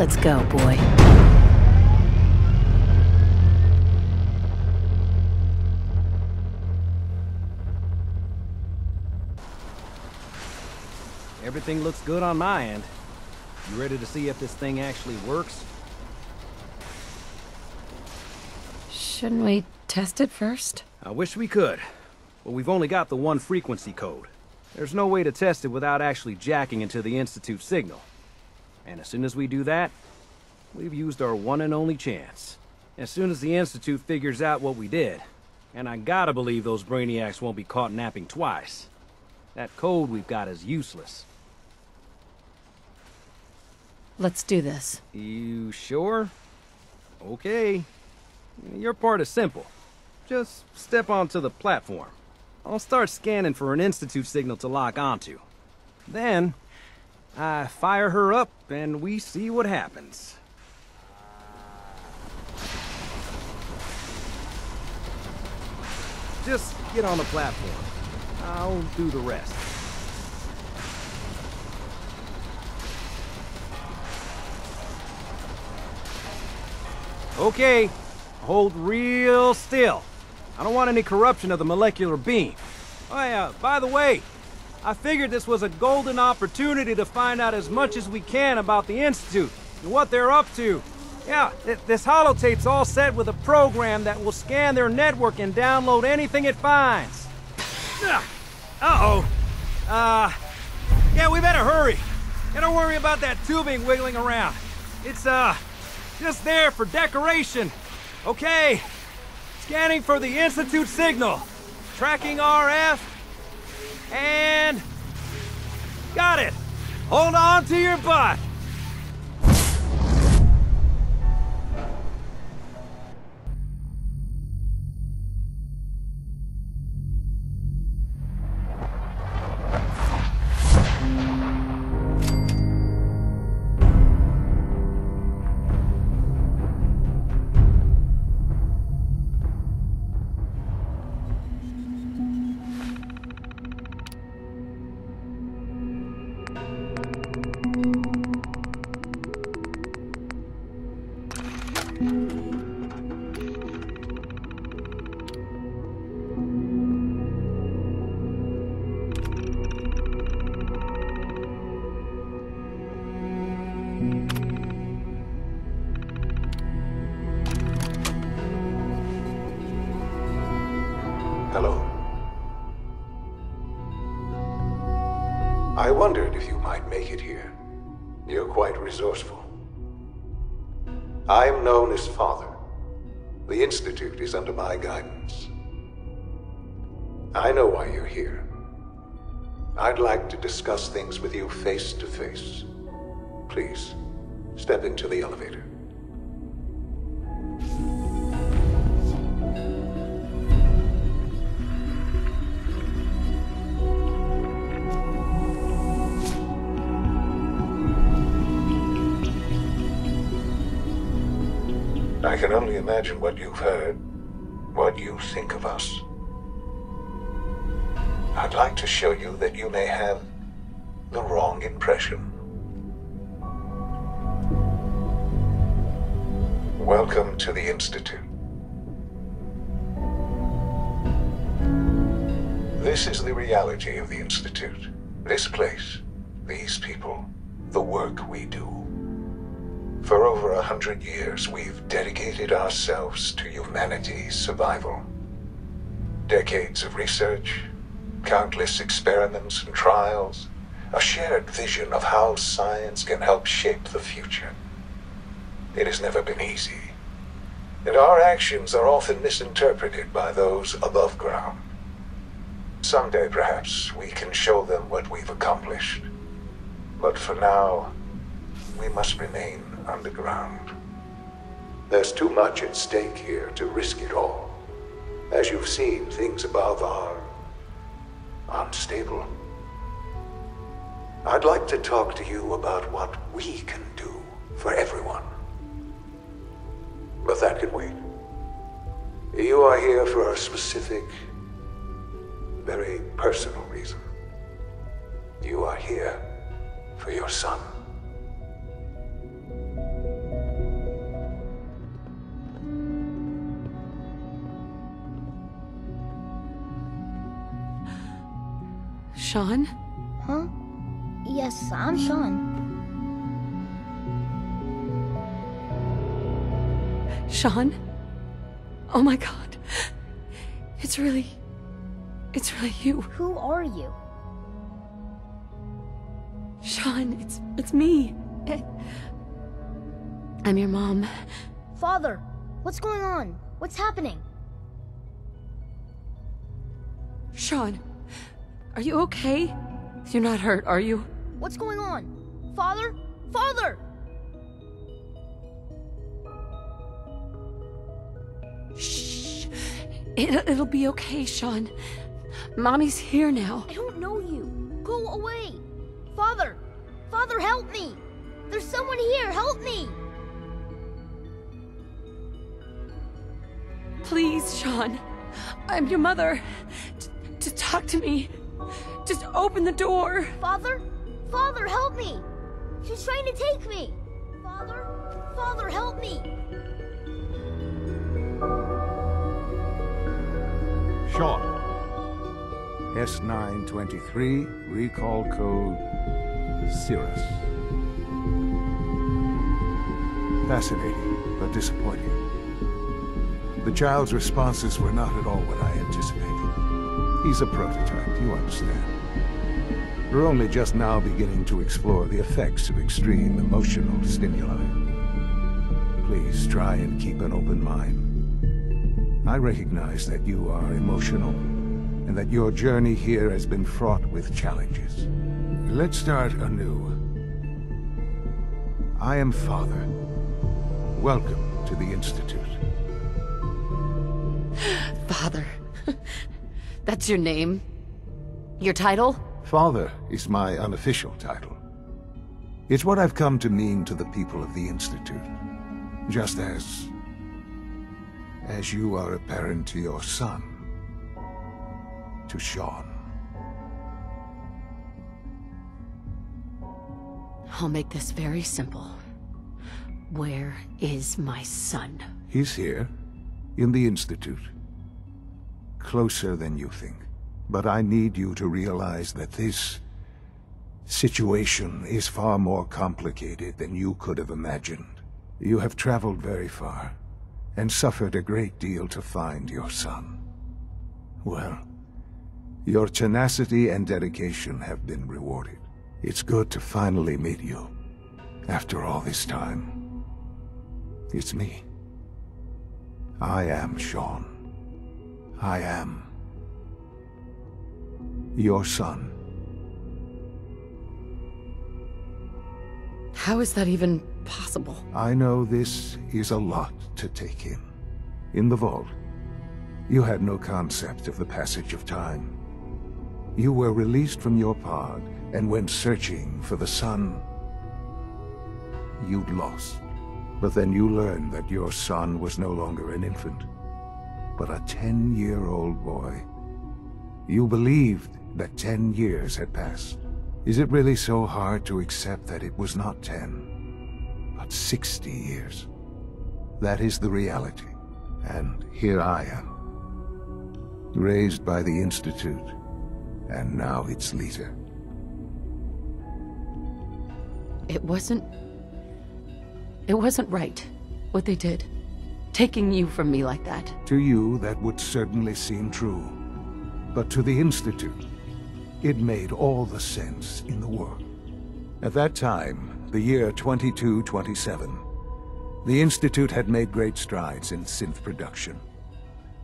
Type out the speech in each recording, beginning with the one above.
Let's go, boy. Everything looks good on my end. You ready to see if this thing actually works? Shouldn't we test it first? I wish we could, but we've only got the one frequency code. There's no way to test it without actually jacking into the Institute signal. And as soon as we do that, we've used our one and only chance. As soon as the Institute figures out what we did, and I gotta believe those brainiacs won't be caught napping twice, that code we've got is useless. Let's do this. You sure? Okay. Your part is simple. Just step onto the platform. I'll start scanning for an Institute signal to lock onto. Then, I fire her up and we see what happens. Just get on the platform. I'll do the rest. Okay, hold real still. I don't want any corruption of the molecular beam. Oh yeah, by the way, I figured this was a golden opportunity to find out as much as we can about the Institute and what they're up to. Yeah, this holotape's all set with a program that will scan their network and download anything it finds. Uh-oh. Yeah, we better hurry. And don't worry about that tubing wiggling around. It's, just there for decoration. Okay. Scanning for the Institute signal. Tracking RF. And... got it. Hold on to your butt. Hello. I wondered if you might make it here. You're quite resourceful. I'm known as Father. The Institute is under my guidance. I know why you're here. I'd like to discuss things with you face to face. Please, step into the elevator. I can only imagine what you've heard, what you think of us. I'd like to show you that you may have the wrong impression. Welcome to the Institute. This is the reality of the Institute. This place, these people, the work we do. For over 100 years, we've dedicated ourselves to humanity's survival. Decades of research, countless experiments and trials, a shared vision of how science can help shape the future. It has never been easy, and our actions are often misinterpreted by those above ground. Someday, perhaps, we can show them what we've accomplished. But for now, we must remain underground. There's too much at stake here to risk it all. As you've seen, things above are unstable. I'd like to talk to you about what we can do for everyone. But that can wait. You are here for a specific, very personal reason. You are here for your son. Shaun? Huh? Yes, I'm Shaun. Shaun? Oh my god. It's really you. Who are you? Shaun, it's me. I'm your mom. Father, what's going on? What's happening? Shaun, are you okay? You're not hurt, are you? What's going on? Father? Father! Shh. It'll be okay, Shaun. Mommy's here now. I don't know you. Go away. Father! Father, help me! There's someone here, help me! Please, Shaun. I'm your mother. Just talk to me. Just open the door. Father? Father, help me! She's trying to take me! Father? Father, help me! Shaun. S923, recall code Cirrus. Fascinating, but disappointing. The child's responses were not at all what I anticipated. He's a prototype, you understand. We're only just now beginning to explore the effects of extreme emotional stimuli. Please try and keep an open mind. I recognize that you are emotional, and that your journey here has been fraught with challenges. Let's start anew. I am Father. Welcome to the Institute. Father. That's your name? Your title? Father is my unofficial title. It's what I've come to mean to the people of the Institute. Just as you are a parent to your son. To Shaun. I'll make this very simple. Where is my son? He's here, in the Institute. Closer than you think. But I need you to realize that this situation is far more complicated than you could have imagined. You have traveled very far, and suffered a great deal to find your son. Well, your tenacity and dedication have been rewarded. It's good to finally meet you, after all this time. It's me. I am Shaun. I am your son. How is that even possible? I know this is a lot to take in. In the vault, you had no concept of the passage of time. You were released from your pod and went searching for the son you'd lost. But then you learned that your son was no longer an infant, but a 10-year-old boy. You believed that 10 years had passed. Is it really so hard to accept that it was not 10, but 60 years? That is the reality. And here I am, raised by the Institute, and now its leader. It wasn't right, what they did. Taking you from me like that. To you, that would certainly seem true. But to the Institute, it made all the sense in the world. At that time, the year 2227, the Institute had made great strides in synth production.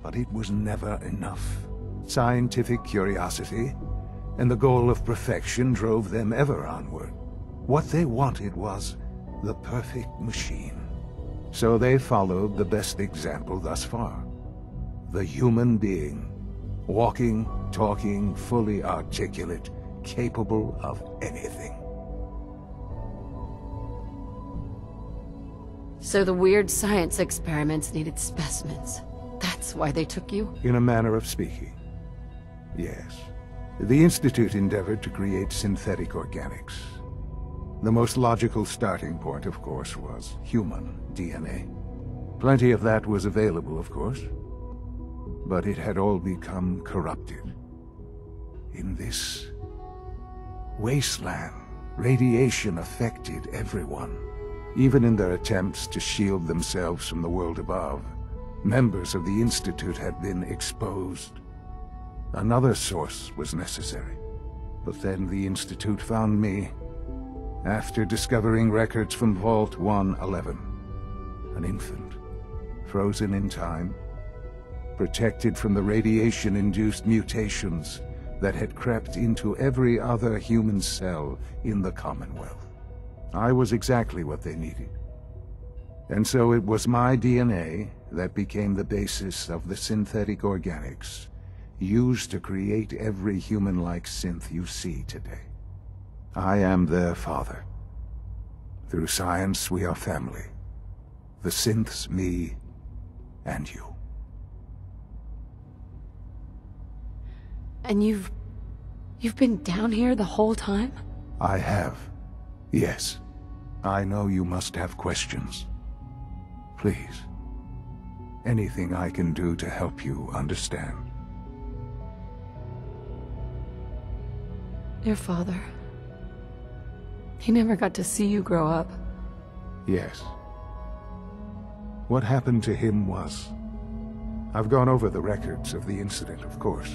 But it was never enough. Scientific curiosity and the goal of perfection drove them ever onward. What they wanted was the perfect machine. So they followed the best example thus far. The human being. Walking, talking, fully articulate, capable of anything. So the weird science experiments needed specimens. That's why they took you? In a manner of speaking, yes. The Institute endeavored to create synthetic organics. The most logical starting point, of course, was human DNA. Plenty of that was available, of course. But it had all become corrupted in this wasteland. Radiation affected everyone. Even in their attempts to shield themselves from the world above, members of the Institute had been exposed. Another source was necessary. But then the Institute found me, after discovering records from Vault 111. An infant, frozen in time, protected from the radiation-induced mutations that had crept into every other human cell in the Commonwealth. I was exactly what they needed. And so it was my DNA that became the basis of the synthetic organics used to create every human-like synth you see today. I am their father. Through science, we are family. The synths, me, and you. And you've been down here the whole time? I have. Yes. I know you must have questions. Please. Anything I can do to help you understand. Your father. He never got to see you grow up. Yes. What happened to him was... I've gone over the records of the incident, of course.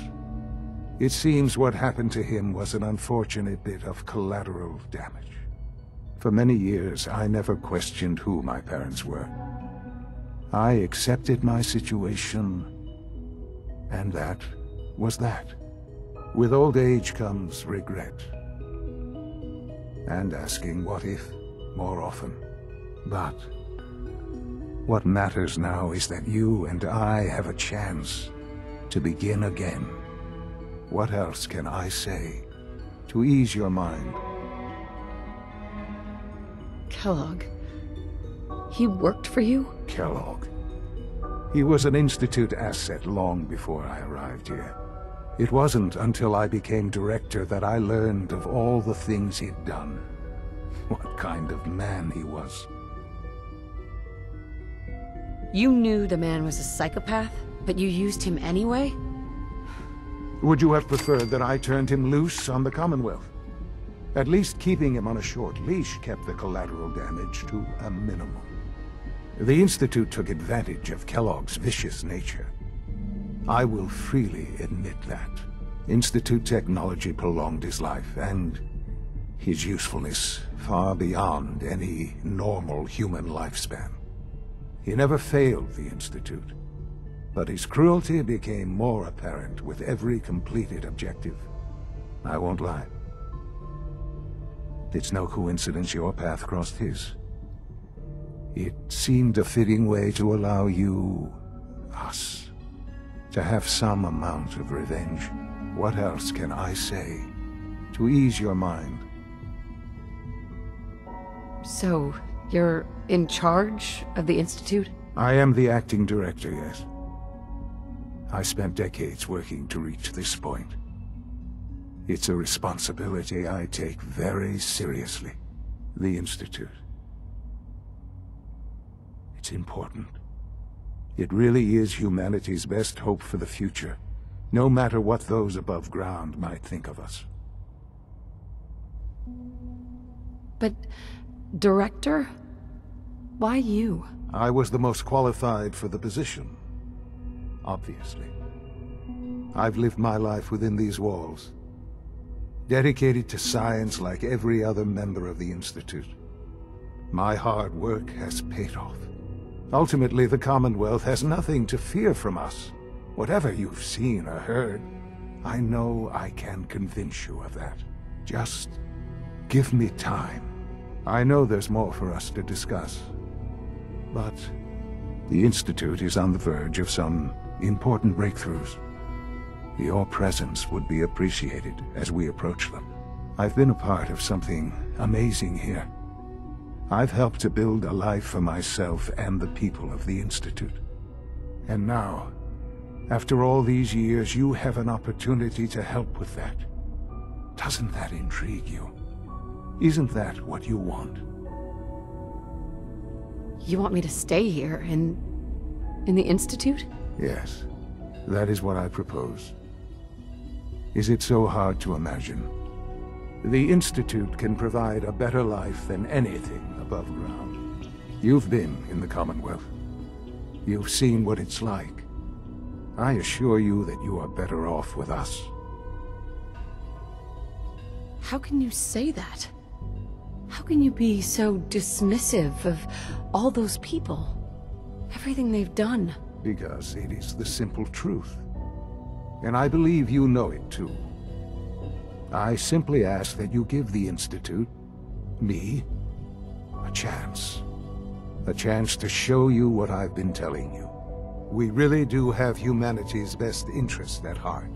It seems what happened to him was an unfortunate bit of collateral damage. For many years, I never questioned who my parents were. I accepted my situation, and that was that. With old age comes regret. And asking what if more often. But what matters now is that you and I have a chance to begin again. What else can I say to ease your mind? Kellogg. He worked for you? Kellogg. He was an Institute asset long before I arrived here. It wasn't until I became director that I learned of all the things he'd done. What kind of man he was. You knew the man was a psychopath, but you used him anyway? Would you have preferred that I turned him loose on the Commonwealth? At least keeping him on a short leash kept the collateral damage to a minimum. The Institute took advantage of Kellogg's vicious nature. I will freely admit that. Institute technology prolonged his life, and his usefulness far beyond any normal human lifespan. He never failed the Institute, but his cruelty became more apparent with every completed objective. I won't lie. It's no coincidence your path crossed his. It seemed a fitting way to allow you, us, to have some amount of revenge. What else can I say to ease your mind? So, you're in charge of the Institute? I am the acting director, yes. I spent decades working to reach this point. It's a responsibility I take very seriously. The Institute. It's important. It really is humanity's best hope for the future, no matter what those above ground might think of us. But, Director? Why you? I was the most qualified for the position. Obviously. I've lived my life within these walls, dedicated to science like every other member of the Institute. My hard work has paid off. Ultimately, the Commonwealth has nothing to fear from us. Whatever you've seen or heard, I know I can convince you of that. Just give me time. I know there's more for us to discuss. But the Institute is on the verge of some important breakthroughs. Your presence would be appreciated as we approach them. I've been a part of something amazing here. I've helped to build a life for myself and the people of the Institute. And now, after all these years, you have an opportunity to help with that. Doesn't that intrigue you? Isn't that what you want? You want me to stay here, in the Institute? Yes, that is what I propose. Is it so hard to imagine? The Institute can provide a better life than anything above ground. You've been in the Commonwealth. You've seen what it's like. I assure you that you are better off with us. How can you say that? How can you be so dismissive of all those people? Everything they've done? Because it is the simple truth. And I believe you know it too. I simply ask that you give the Institute, me, a chance. A chance to show you what I've been telling you. We really do have humanity's best interest at heart.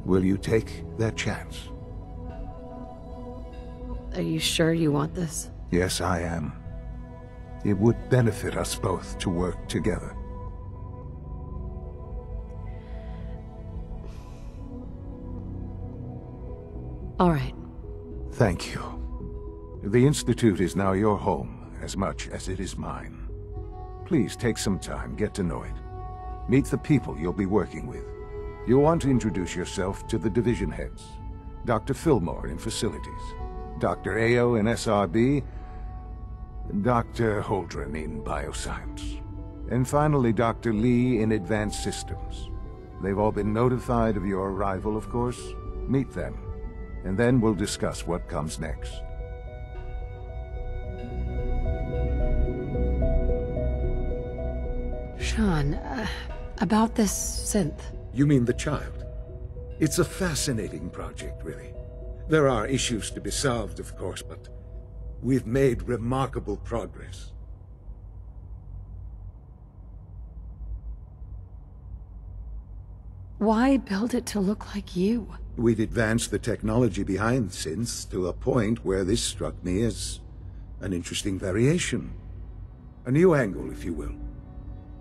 Will you take that chance? Are you sure you want this? Yes, I am. It would benefit us both to work together. All right. Thank you. The Institute is now your home, as much as it is mine. Please take some time, get to know it. Meet the people you'll be working with. You'll want to introduce yourself to the division heads. Dr. Fillmore in Facilities, Dr. Ayo in SRB, Dr. Holdren in Bioscience, and finally Dr. Lee in Advanced Systems. They've all been notified of your arrival, of course. Meet them, and then we'll discuss what comes next. Shaun, about this synth. You mean the child? It's a fascinating project, really. There are issues to be solved, of course, but we've made remarkable progress. Why build it to look like you? We'd advanced the technology behind synths to a point where this struck me as an interesting variation. A new angle, if you will.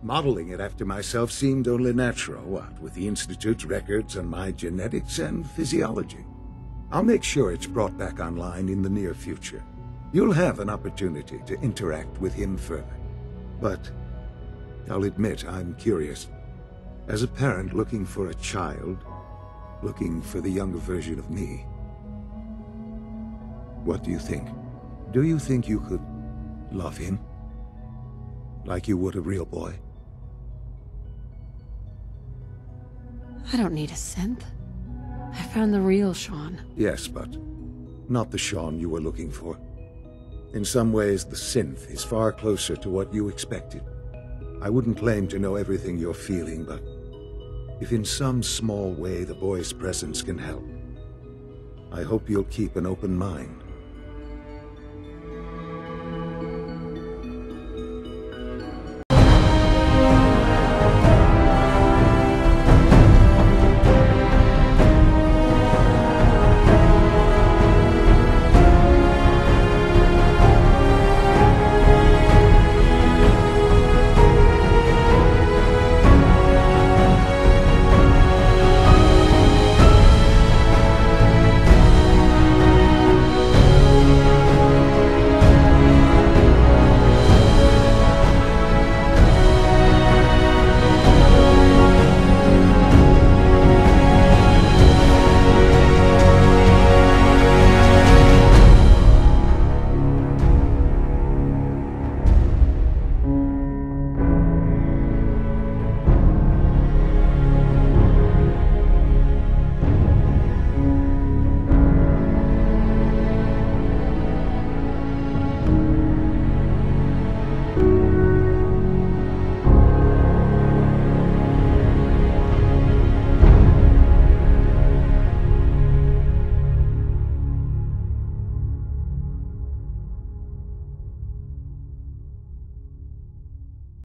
Modeling it after myself seemed only natural, what with the Institute's records on my genetics and physiology. I'll make sure it's brought back online in the near future. You'll have an opportunity to interact with him further. But I'll admit I'm curious. As a parent looking for a child, looking for the younger version of me, what do you think? Do you think you could love him? Like you would a real boy? I don't need a synth. I found the real Shaun. Yes, but not the Shaun you were looking for. In some ways, the synth is far closer to what you expected. I wouldn't claim to know everything you're feeling, but if in some small way the boy's presence can help, I hope you'll keep an open mind.